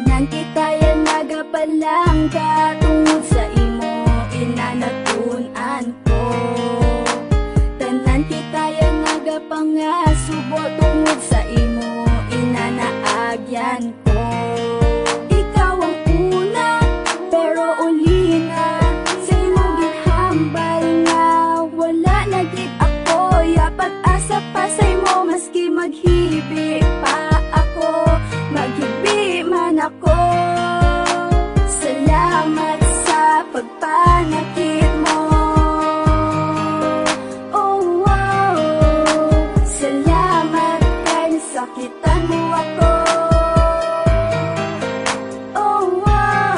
Tanan kita yan nagapalangka tungod sa imo inanatunan ko. Tanan kita yan nagapangasubo tungod sa imo inanaagyan ko. Ikaw ang una pero uli na sa imo ginhambal nga wala na gid ako. Yapat asa pa sa imo maski maghibi pa ako, maghibi man ako. Salamat sa pagpanakit mo. Oh, wow. Salamat kay nasakitan mo ako. Oh, wow.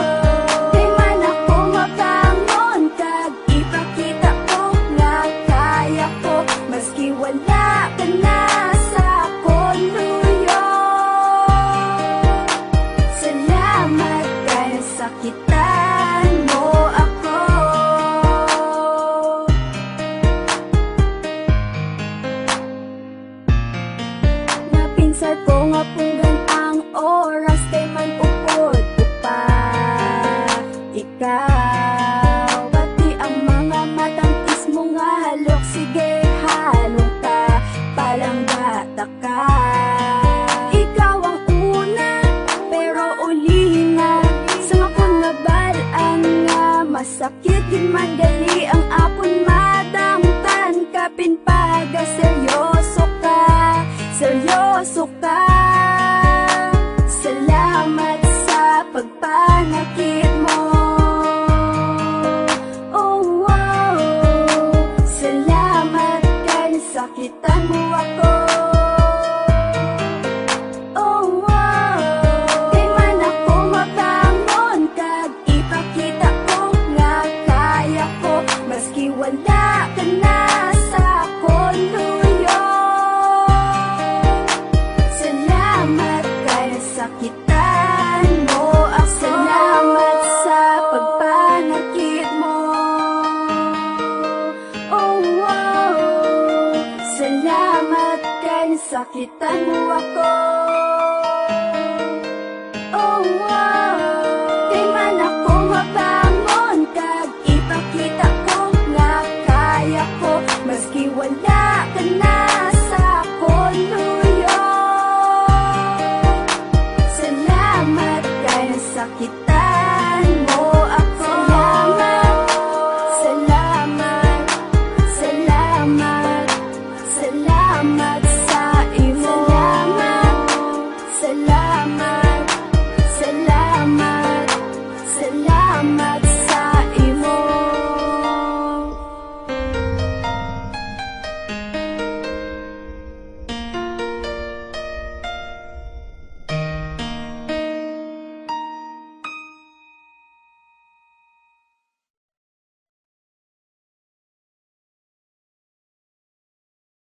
Di man ako mabangon kag ipakita ko nga kaya ko, maski wala ka na sa koluyo. Salamat kay nasakitan mo ako. Napinsar ko nga punggan ang oras kay man upod pa ikaw. Pati ang mga matang ismo nga halok, sige halong ka palang bata ka. Ikaw ang una pero uli na sa akong nabalaan nga masakit yun man gali ang apon madamtan ka pinpaga. Seryoso ka, seryoso ka. Salamat sa pagpanakit mo. Oh, wow. Salamat kay nasakitan mo ako. Oh, wow. Kay man ako mabangon kag ipakita ko nga kaya ko, maski wala ka na sa koluyo. Salamat kay nasakitan mo ako. Salamat sa pagpanakit mo. Oh, wow. Salamat kay nasakitan mo ako. Oh, wow. Kay man ako mabangon kag ipakita ko nga kaya ko, maski wala ka na sa koluyo. Salamat kay nasakitan mo ako. Salamat, salamat, salamat, salamat sa imo. Salamat, salamat, salamat, salamat sa